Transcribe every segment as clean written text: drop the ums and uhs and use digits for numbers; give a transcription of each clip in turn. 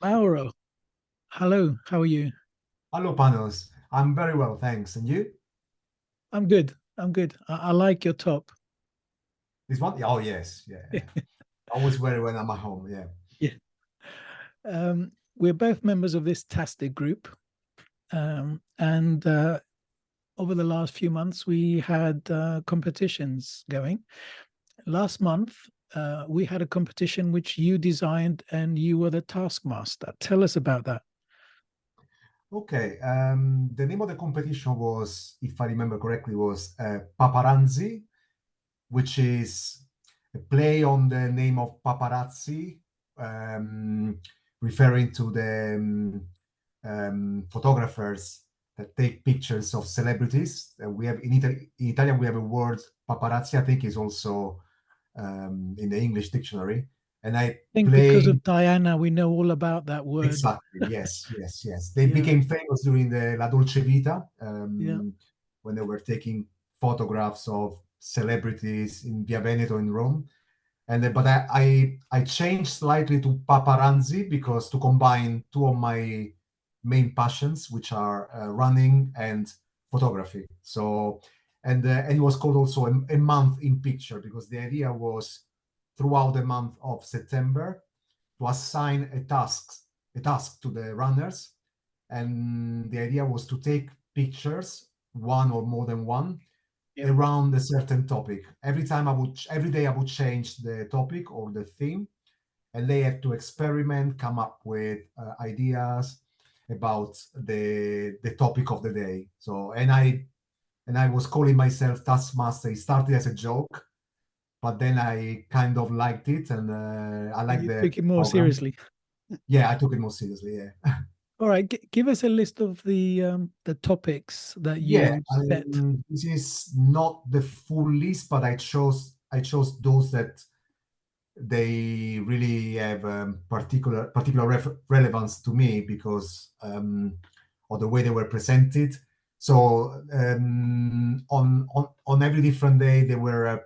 Mauro, hello, how are you? Hello, Panos. I'm very well, thanks. And you? I'm good. I'm good. I like your top. This one? Oh, yes. Yeah. I always wear it when I'm at home. Yeah. Yeah. We're both members of this Tastic group. And over the last few months, we had competitions going. Last month, we had a competition which you designed and you were the taskmaster. Tell us about that. Okay. The name of the competition was, if I remember correctly, was PapaRUNzi, which is a play on the name of paparazzi, um, referring to the photographers that take pictures of celebrities. We have in Italian we have a word paparazzi. I think is also in the English dictionary, and I I think because play of Diana, we know all about that word. exactly. Yes, yes, yes. They Yeah, became famous during the La Dolce Vita yeah. when they were taking photographs of celebrities in Via Veneto in Rome. And but I changed slightly to paparazzi because to combine two of my main passions, which are running and photography. So and it was called also a month in picture because the idea was throughout the month of September to assign a task to the runners, and the idea was to take pictures, one or more than one, Yeah. around a certain topic. Every day I would change the topic or the theme, and they had to experiment, come up with ideas about the topic of the day. So and I was calling myself Taskmaster. It started as a joke, but then I kind of liked it, and I like You the took it more program. seriously. Yeah, I took it more seriously. Yeah. All right, give us a list of the topics that Yeah, you set. this is not the full list, but I chose those that they really have particular relevance to me because of the way they were presented. So on every different day, they were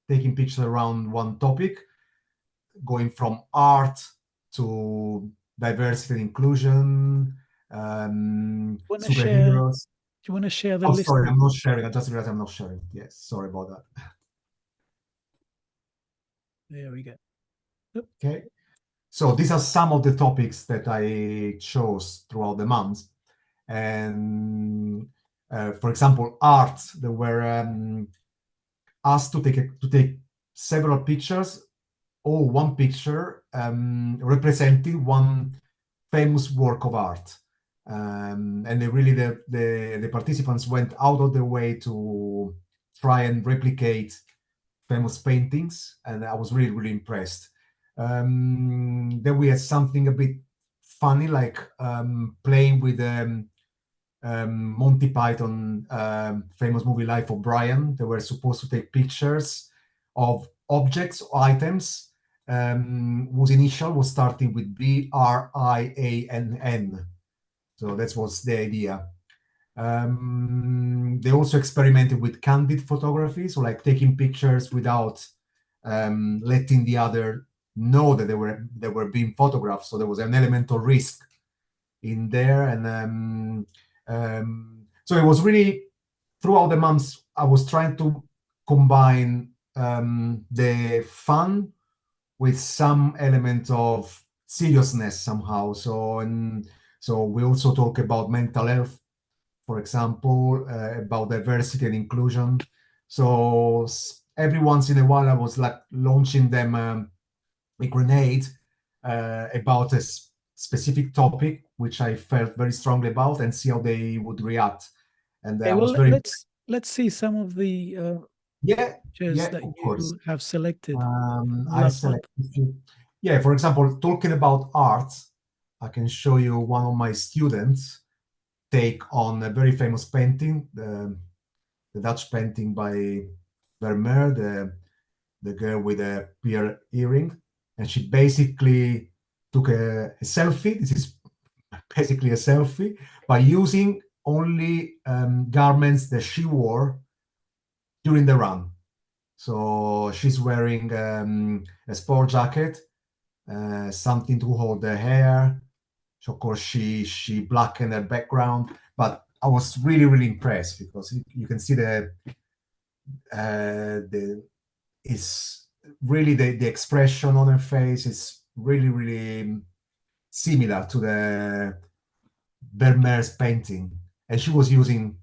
taking pictures around one topic, going from art to diversity and inclusion, Want to share? Do superheroes. you want to share the Oh, list? sorry, I'm not sharing. I just realized I'm not sharing. Yes, sorry about that. There we go. Yep. Okay. So these are some of the topics that I chose throughout the month. And for example, art, there were asked to take several pictures or one picture representing one famous work of art. And they really the participants went out of their way to try and replicate famous paintings, and I was really, really impressed. Then we had something a bit funny, like playing with Monty Python famous movie Life of Brian. They were supposed to take pictures of objects or items whose initial was starting with Briann. So that was the idea. They also experimented with candid photography, so like taking pictures without letting the other know that they were being photographed. So there was an element of risk in there, and so it was really throughout the months I was trying to combine the fun with some element of seriousness somehow. So we also talk about mental health, for example, about diversity and inclusion. So every once in a while, I was like launching them a grenade about a specific topic, which I felt very strongly about, and see how they would react. And Okay, I well was very, let's see some of the yeah, pictures yeah, that of course. you have selected I last month. select, yeah, for example, talking about art, I can show you one of my students take on a very famous painting, the Dutch painting by Vermeer, the girl with a pearl earring, and she basically took a selfie. This is basically a selfie by using only garments that she wore during the run. So she's wearing a sport jacket, something to hold the hair, Of course, she blackened her background, but I was really impressed because you can see the is really the expression on her face is really similar to the Vermeer's painting, and she was using,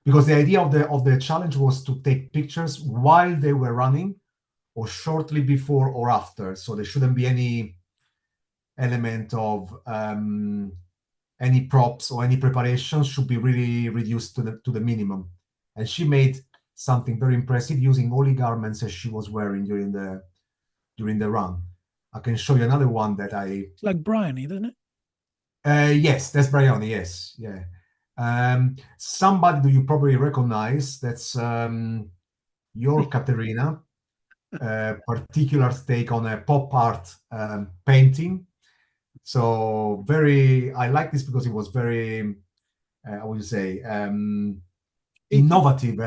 because the idea of the challenge was to take pictures while they were running or shortly before or after, so there shouldn't be any element of any props or any preparations, should be really reduced to the minimum. And she made something very impressive using only garments as she was wearing during the run. I can show you another one that I. It's like Bryony, doesn't it? Yes, that's Bryony. Yes, yeah. Somebody do you probably recognize? That's your Caterina. Particular take on a pop art painting. So I like this because it was very, I would say, innovative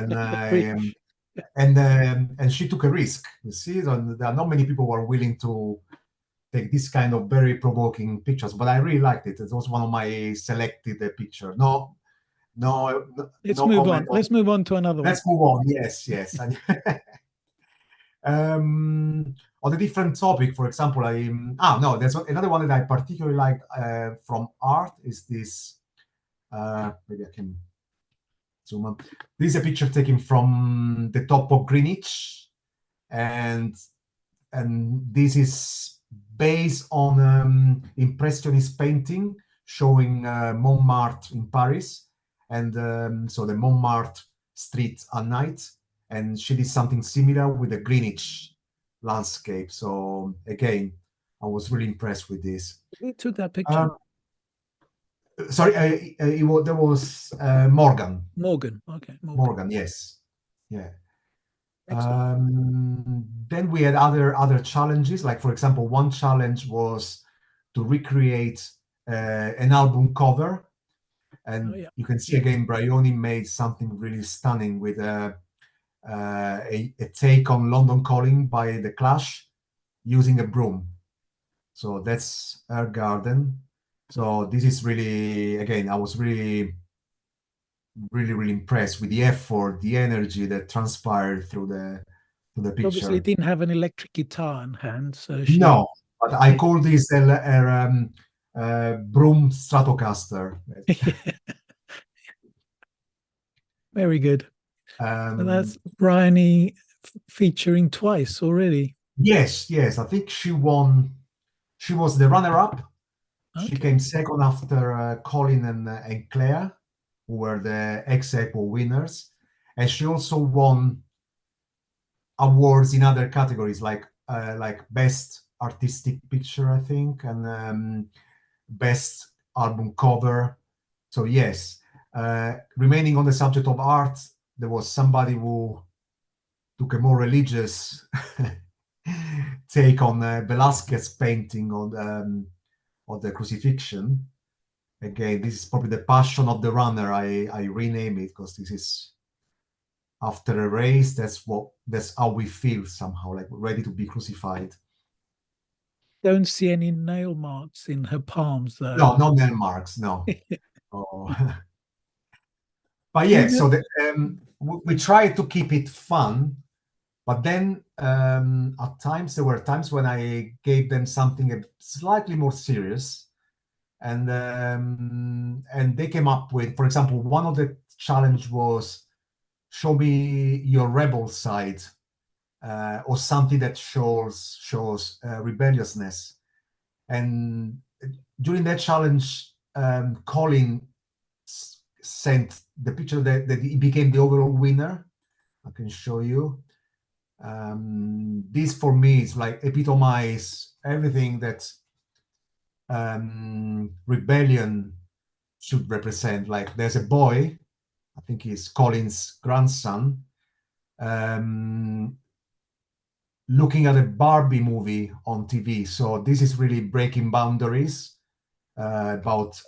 and she took a risk. You see, there are not many people who are willing to take this kind of very provoking pictures, but I really liked it. It was one of my selected picture. No, Let's no move comment on. Let's move on to another one. Let's move on. Yes. On a different topic, for example, there's another one that I particularly liked from art is this. Maybe I can zoom up. This is a picture taken from the top of Greenwich, and this is based on impressionist painting showing Montmartre in Paris, and so the Montmartre street at night, and she did something similar with the Greenwich landscape. So again, I was really impressed with this. Who took that picture? Sorry, there was Morgan. Morgan. Okay, Morgan, yes, yeah. Excellent. Then we had other challenges. Like for example, one challenge was to recreate an album cover, and you can see again Bryony made something really stunning with a take on London Calling by The Clash using a broom. So that's her garden. So this is really, again, I was really impressed with the effort, the energy that transpired through the picture. Obviously, it didn't have an electric guitar in hand, so she. No, but I call this a broom Stratocaster. Very good. So that's Bryony featuring twice already. Yes. I think she won. She was the runner-up. Okay. She came second after Colin and Claire, who were the ex-aequo winners, and she also won awards in other categories like best artistic picture, I think, and best album cover. So yes, remaining on the subject of art, there was somebody who took a more religious take on Velázquez painting on the crucifixion. Again, this is probably the passion of the runner. I rename it because this is after a race. That's how we feel somehow, like ready to be crucified. Don't see any nail marks in her palms, though. No, no nail marks. No. But yeah, so we tried to keep it fun, but then at times there were times when I gave them something slightly more serious, and they came up with, for example, one of the challenge was show me your rebel side, or something that shows rebelliousness. And during that challenge, Colin sent the picture that he became the overall winner. I can show you. This for me is like epitomize everything that rebellion should represent. Like there's a boy, I think he's Colin's grandson, looking at a Barbie movie on TV. So this is really breaking boundaries about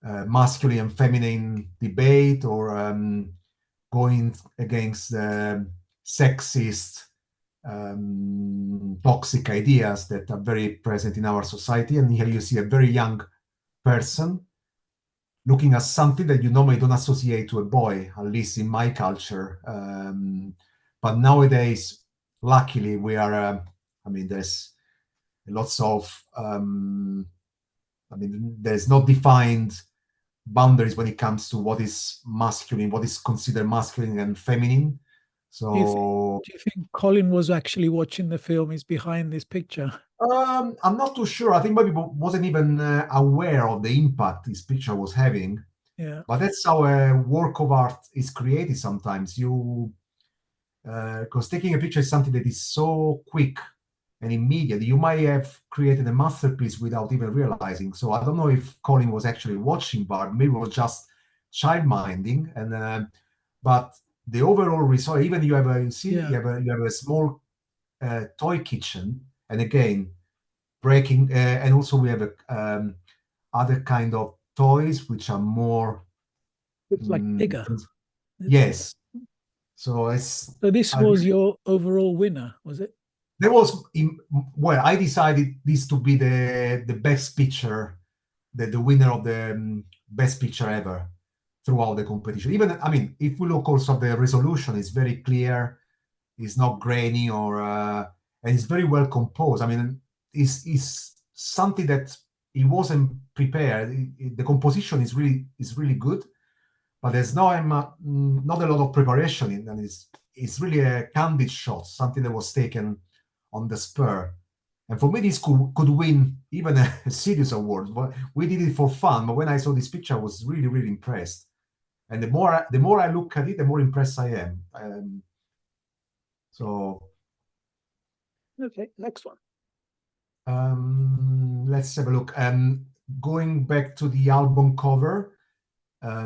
masculine and feminine debate, or going against sexist, toxic ideas that are very present in our society. And here you see a very young person looking at something that you normally don't associate to a boy, at least in my culture. But nowadays, luckily, we are, there's lots of, there's not defined boundaries when it comes to what is masculine, what is considered masculine and feminine. Do you think, So do you think Colin was actually watching the film? He's behind this picture. I'm not too sure. I think maybe wasn't even aware of the impact this picture was having. Yeah. But that's how a work of art is created sometimes. Because taking a picture is something that is so quick and immediate. You might have created a masterpiece without even realizing. So I don't know if Colin was actually watching, but maybe it was just child minding. And but the overall result, even you have a Yeah. you have a small toy kitchen, and again breaking, and also we have other kind of toys which are more. Looks like bigger. Yes. So it's So this I, was your overall winner, was it? there was well, I decided this to be the best picture, the winner of the best picture ever throughout the competition. Even if we look also at the resolution, it's very clear, it's not grainy and it's very well composed. It's something that it wasn't prepared. The composition is really good, but there's not a lot of preparation in, and it's really a candid shot, something that was taken on the spur. And for me, this could win even a serious award. But we did it for fun. But when I saw this picture, I was really, really impressed. And the more I look at it, the more impressed I am. So Okay, next one. let's have a look. Going back to the album cover,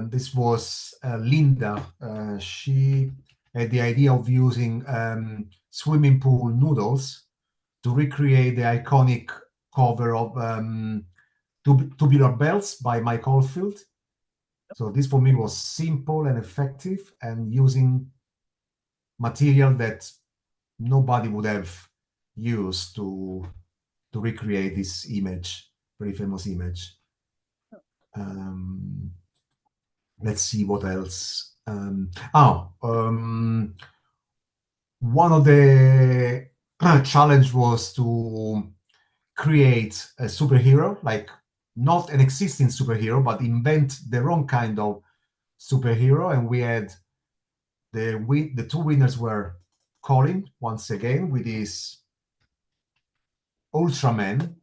this was Linda. She had the idea of using swimming pool noodles to recreate the iconic cover of Tubular Bells by Mike Oldfield. So this for me was simple and effective, and using material that nobody would have used to recreate this image, very famous image. Let's see what else. One of the challenge was to create a superhero, like not an existing superhero, but invent their own kind of superhero. And we had the two winners were Colin once again with his Ultraman.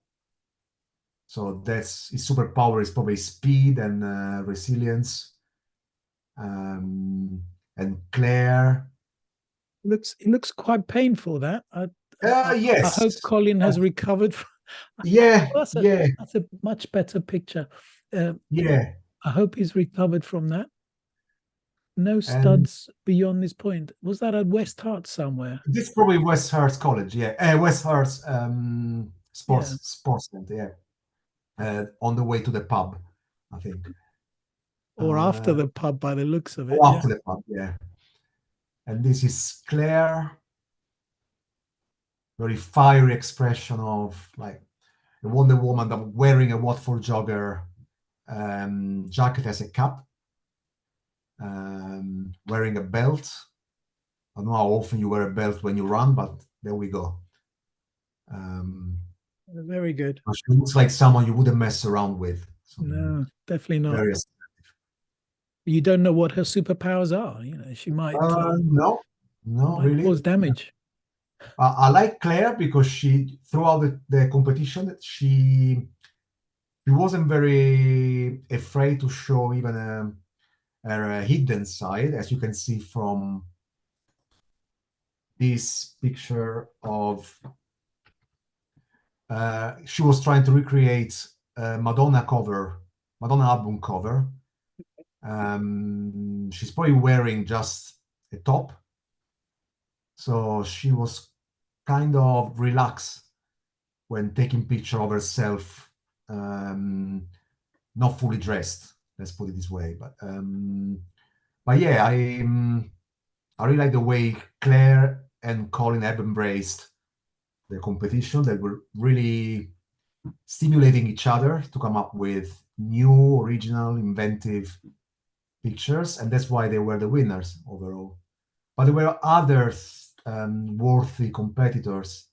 So that's his superpower is probably speed and resilience. And Claire. It looks quite painful. That I Yes. hope Colin has recovered. Yeah. That's Yeah. a much better picture. Yeah. I hope he's recovered from that. No And studs beyond this point. Was that at West Hart somewhere? this is probably West Hurst College. Yeah. West Hurst Yeah. sports center. Yeah. On the way to the pub, I think. Or after the pub by the looks of it. Or Yeah. after the pub. Yeah. And this is Claire. Very fiery expression of like a Wonder Woman that wearing a Watford Jogger jacket as a cap, wearing a belt. I don't know how often you wear a belt when you run, but there we go. Very good. She looks like someone you wouldn't mess around with. So, No, definitely not. very You don't know what her superpowers are. She no, might really. cause damage. I like Claire because she, throughout the competition, she wasn't very afraid to show even her hidden side, as you can see from this picture of. She was trying to recreate Madonna album cover. She's probably wearing just a top, so she was kind of relaxed when taking picture of herself, not fully dressed. Let's put it this way. But yeah, I really like the way Claire and Colin have embraced the competition. They were really stimulating each other to come up with new, original, inventive pictures, and that's why they were the winners overall. But there were other worthy competitors.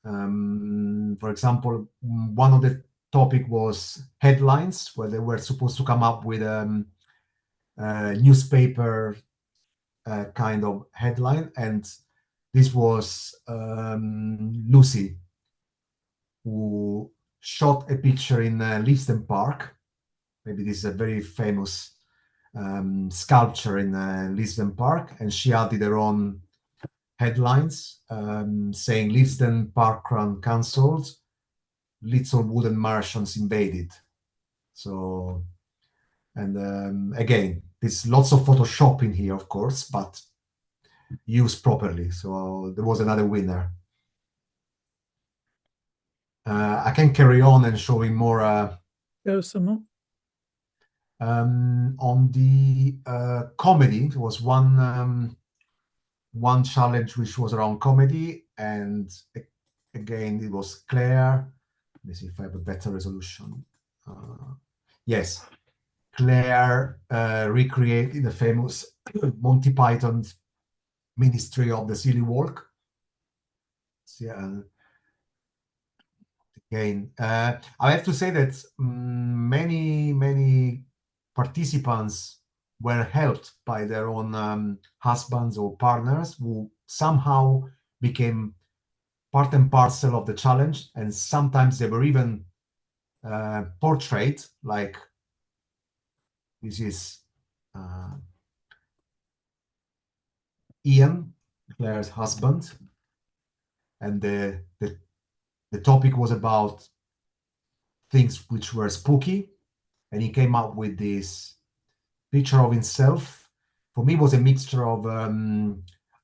For example, one of the topic was headlines, where they were supposed to come up with newspaper kind of headline, and this was Lucy, who shot a picture in Leavesden Park. Maybe this is a very famous sculpture in Leavesden Park, and she added her own headlines saying Leavesden Park run cancelled, little wooden Martians invaded. So, and again, there's lots of Photoshop in here, of course, but used properly. So there was another winner. I can carry on and showing more. Go some more. On the comedy, there was one challenge which was around comedy, and again it was Claire. Let me see if I have a better resolution. Yes, Claire recreated the famous Monty Python Ministry of the Silly Walk. So, again, I have to say that many participants were helped by their own husbands or partners, who somehow became part and parcel of the challenge, and sometimes they were even portrayed, like this is Ian, Claire's husband, and the topic was about things which were spooky, and he came up with this picture of himself. For me, it was a mixture of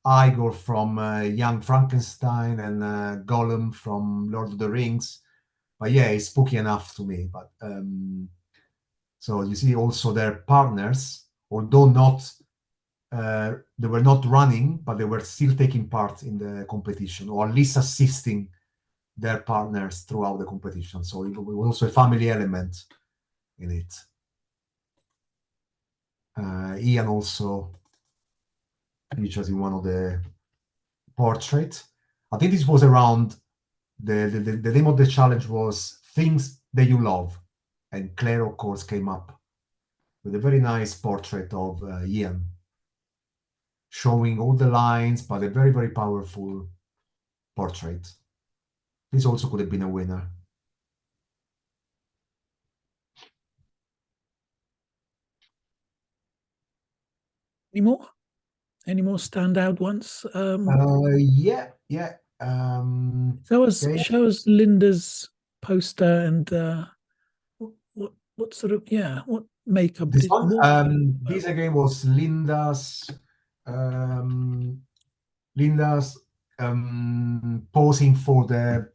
Igor from Young Frankenstein and Gollum from Lord of the Rings. But yeah, it's spooky enough to me. But so you see also their partners, although not they were not running, but they were still taking part in the competition, or at least assisting their partners throughout the competition. So it was also a family element in it. Ian also features in one of the portraits. I think this was around the name of the challenge was Things That You Love. And Claire, of course, came up with a very nice portrait of Ian, showing all the lines, but a very, very powerful portrait. This also could have been a winner. Any more? Any more standout ones? Yeah. Show us Linda's poster and what sort of what makeup This did one, this again was Linda's posing for the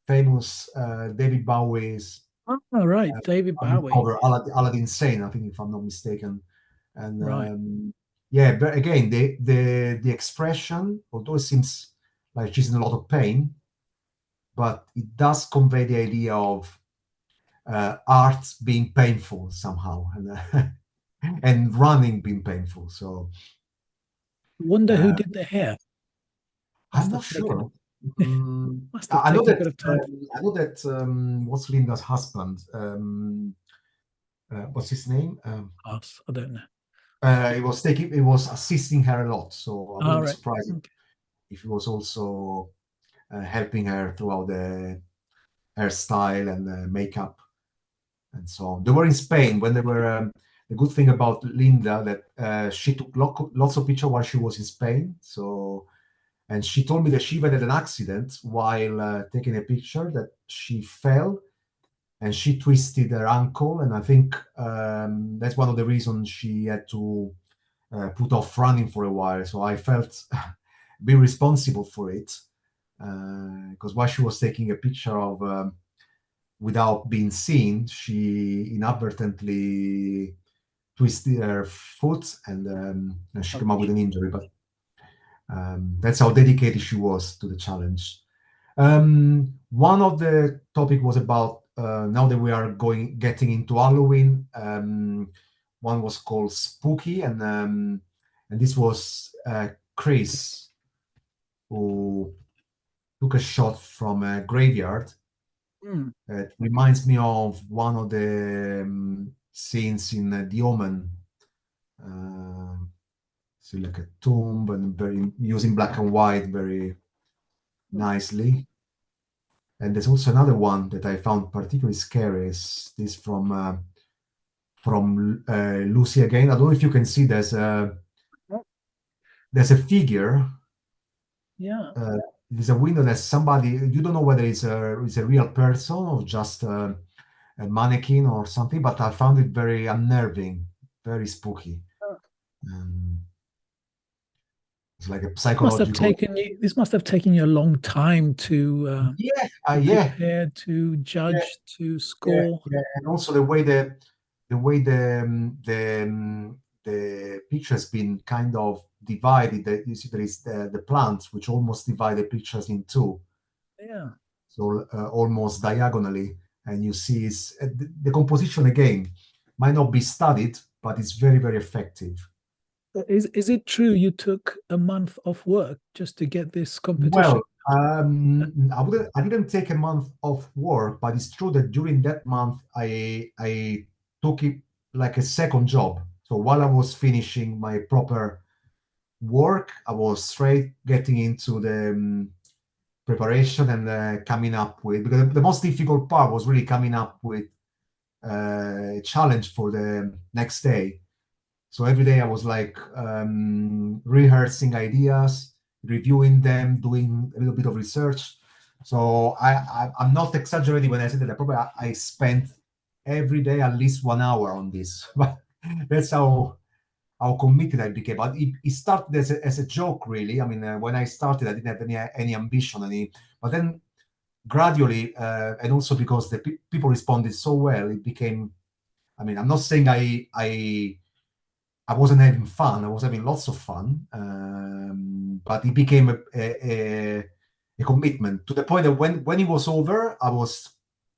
famous David Bowie's right, David Bowie cover, Aladdin Sane, I think, if I'm not mistaken. And right. yeah, but again, the expression, although it seems like she's in a lot of pain, but it does convey the idea of art being painful somehow, and running being painful. So Wonder who did the hair. I'm not sure. Must have I know taken a that bit of time. what's Linda's husband? What's his name? I don't know. It was assisting her a lot, so I wouldn't be surprised if he was also helping her throughout the hairstyle and makeup and so on. They were in Spain when they were. The good thing about Linda that she took lots of pictures while she was in Spain. So, and she told me that she even had an accident while taking a picture, that she fell and she twisted her ankle, and I think that's one of the reasons she had to put off running for a while. So I felt be responsible for it, because while she was taking a picture of without being seen, she inadvertently twisted her foot, and she came up with an injury. But that's how dedicated she was to the challenge. One of the topic was about now that we are getting into Halloween. One was called Spooky, and this was Chris who took a shot from a graveyard. Mm. It reminds me of one of the scenes in The Omen. See, like a tomb and very using black and white very nicely. And there's also another one that I found particularly scary. Is this from Lucy again? I don't know if you can see. There's a figure. Yeah. There's a window. There's somebody. You don't know whether it's a real person or just a mannequin or something. But I found it very unnerving, very spooky. Um, it's like a Must have psychological. taken you. This must have taken you a long time Yeah, to yeah. prepare, to Yeah, judge, to yeah, score. yeah, and also the picture has been kind of divided. You see, there is the plants which almost divide the pictures in two, Yeah. so almost diagonally, and you see the composition again might not be studied, but it's very very effective. Is it true you took a month off work just to get this competition? Well, I didn't take a month off work, but it's true that during that month I took it like a second job. So while I was finishing my proper work, I was straight getting into the preparation and coming up with, because the most difficult part was really coming up with a challenge for the next day. So every day I was like rehearsing ideas, reviewing them, doing a little bit of research. So I'm not exaggerating when I say that I spent every day at least 1 hour on this. But that's how committed I became. But it started as a joke, really. I mean, when I started, I didn't have any ambition, but then gradually, and also because the people responded so well, it became. I mean, I'm not saying I wasn't having fun. I was having lots of fun, but it became a commitment to the point that when it was over, I was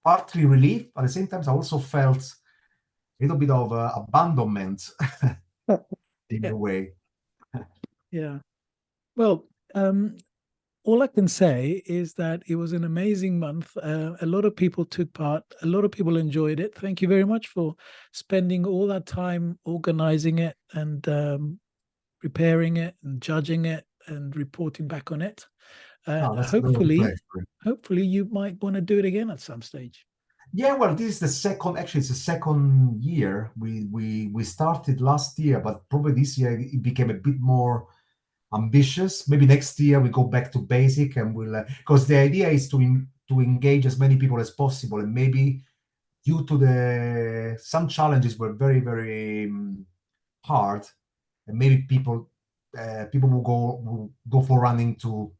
partly relieved, but at the same time, I also felt a little bit of abandonment in Yeah. a way. Yeah. Well, all I can say is that it was an amazing month. A lot of people took part. A lot of people enjoyed it. Thank you very much for spending all that time organizing it and preparing it and judging it and reporting back on it. Oh, that's a very Hopefully, pleasure. hopefully you might want to do it again at some stage. Yeah, well, this is the second. Actually, it's the second year. We started last year, but probably this year it became a bit more ambitious. Maybe next year we go back to basic and we'll because the idea is to engage as many people as possible, and maybe due to the some challenges were very very hard, and maybe people will go for running to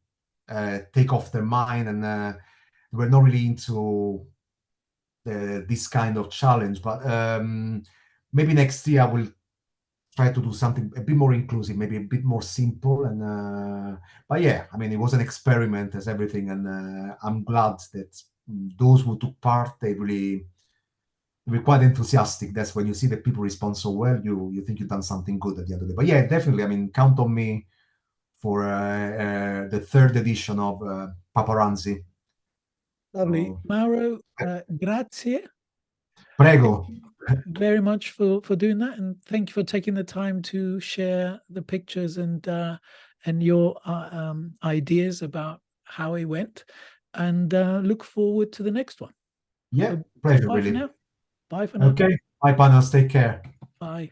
take off their mind, and we're not really into this kind of challenge. But maybe next year I will try to do something a bit more inclusive, maybe a bit more simple. And but yeah, I mean, it was an experiment as everything, and I'm glad that those who took part, they really were quite enthusiastic. That's when you see that people respond so well, you think you've done something good at the end of the day. But yeah, definitely, I mean, count on me for the third edition of PapaRUNzi. Lovely. So, Mauro, grazie. Thank prego. you very much for doing that, and thank you for taking the time to share the pictures and your ideas about how it went. And look forward to the next one. Yeah, So pleasure, bye for really. now. Bye for now. Okay, bye, panos. Take care. Bye.